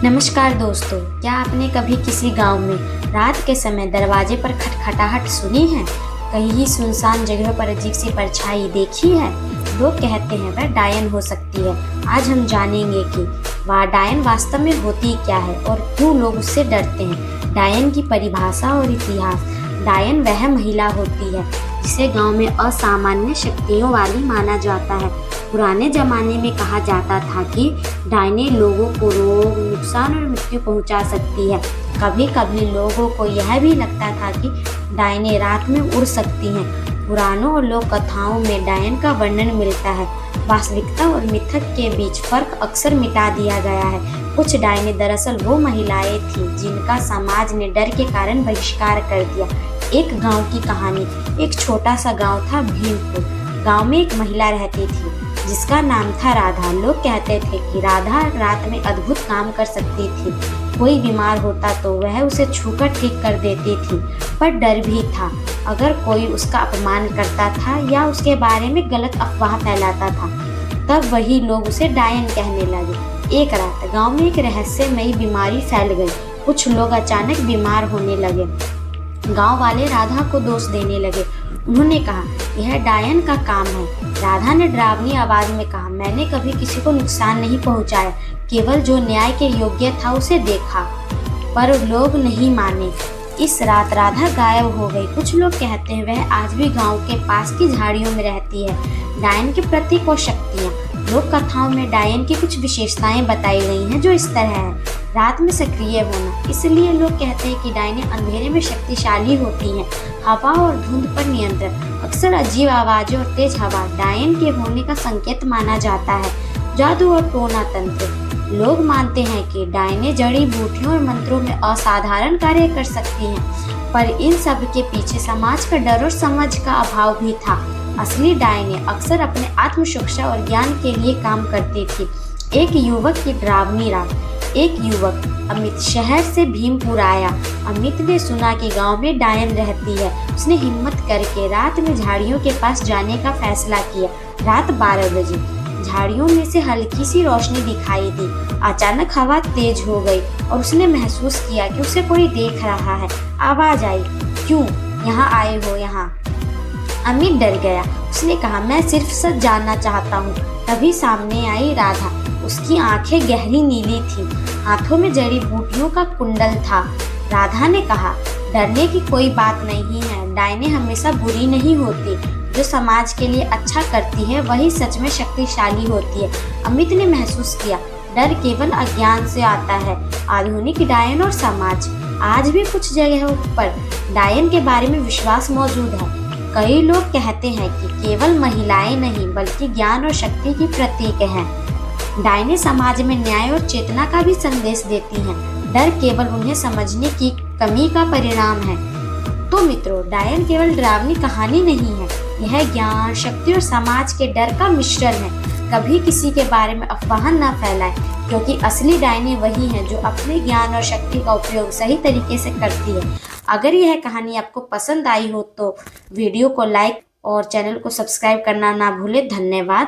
नमस्कार दोस्तों, क्या आपने कभी किसी गांव में रात के समय दरवाजे पर खटखटाहट सुनी है? कहीं सुनसान जगह पर अजीब सी परछाई देखी है? लोग कहते हैं वह डायन हो सकती है। आज हम जानेंगे कि वह डायन वास्तव में होती क्या है और क्यों लोग उससे डरते हैं। डायन की परिभाषा और इतिहास। डायन वह महिला होती है जिसे गांव में असामान्य शक्तियों वाली माना जाता है। पुराने जमाने में कहा जाता था कि डायनें लोगों को रोग, नुकसान और मृत्यु पहुंचा सकती है। कभी कभी लोगों को यह भी लगता था कि डायनें रात में उड़ सकती हैं। पुराणों और लोक कथाओं में डायन का वर्णन मिलता है। वास्तविकता और मिथक के बीच फर्क अक्सर मिटा दिया गया है। कुछ डायनें दरअसल वो महिलाएं थीं जिनका समाज ने डर के कारण बहिष्कार कर दिया। एक गांव की कहानी। एक छोटा सा गांव था भीमपुर। गांव में एक महिला रहती थी जिसका नाम था राधा। लोग कहते थे कि राधा रात में अद्भुत काम कर सकती थी। कोई बीमार होता तो वह उसे छूकर ठीक कर देती थी। पर डर भी था, अगर कोई उसका अपमान करता था या उसके बारे में गलत अफवाह फैलाता था तब वही लोग उसे डायन कहने लगे। एक रात गांव में एक रहस्यमयी बीमारी फैल गई। कुछ लोग अचानक बीमार होने लगे। गांव वाले राधा को दोष देने लगे। उन्होंने कहा, यह डायन का काम है। राधा ने डरावनी आवाज में कहा, मैंने कभी किसी को नुकसान नहीं पहुंचाया, केवल जो न्याय के योग्य था उसे देखा। पर लोग नहीं माने। इस रात राधा गायब हो गई। कुछ लोग कहते हैं वह आज भी गांव के पास की झाड़ियों में रहती है। डायन के प्रतीक और शक्तियाँ। लोक कथाओं में डायन की कुछ विशेषताएं बताई गई हैं जो इस तरह है। रात में सक्रिय होना, इसलिए लोग कहते हैं कि डायनें अंधेरे में शक्तिशाली होती हैं। हवा और धुंध पर नियंत्रण, अक्सर अजीब आवाजें और तेज हवा डायन के होने का संकेत माना जाता है। जादू और टोना तंत्र, लोग मानते हैं कि डायनें जड़ी बूटियों और मंत्रों में असाधारण कार्य कर सकती हैं, पर इन सब के पीछे समाज का डर और समझ का अभाव भी था। असली डायनें अक्सर अपने आत्मरक्षा और ज्ञान के लिए काम करती थी। एक युवक की डरावनी रात। एक युवक अमित शहर से भीमपुर आया। अमित ने सुना कि गांव में डायन रहती है। उसने हिम्मत करके रात में झाड़ियों के पास जाने का फैसला किया। रात 12 बजे झाड़ियों में से हल्की सी रोशनी दिखाई दी। अचानक हवा तेज हो गई और उसने महसूस किया कि उसे कोई देख रहा है। आवाज आई, क्यों यहाँ आए हो यहाँ? अमित डर गया। उसने कहा, मैं सिर्फ सच जानना चाहता हूँ। तभी सामने आई राधा। उसकी आंखें गहरी नीली थीं, हाथों में जड़ी बूटियों का कुंडल था। राधा ने कहा, डरने की कोई बात नहीं है। डायनें हमेशा बुरी नहीं होती। जो समाज के लिए अच्छा करती है वही सच में शक्तिशाली होती है। अमित ने महसूस किया, डर केवल अज्ञान से आता है। आधुनिक डायन और समाज। आज भी कुछ जगहों पर डायन के बारे में विश्वास मौजूद है। कई लोग कहते हैं कि केवल महिलाएं नहीं बल्कि ज्ञान और शक्ति की प्रतीक हैं। डायनें समाज में न्याय और चेतना का भी संदेश देती हैं। डर केवल उन्हें समझने की कमी का परिणाम है। तो मित्रों, डायन केवल डरावनी कहानी नहीं है, यह ज्ञान, शक्ति और समाज के डर का मिश्रण है। कभी किसी के बारे में अफवाह न फैलाएं, क्योंकि असली डायनें वही हैं जो अपने ज्ञान और शक्ति का उपयोग सही तरीके से करती है। अगर यह कहानी आपको पसंद आई हो तो वीडियो को लाइक और चैनल को सब्सक्राइब करना ना भूलें। धन्यवाद।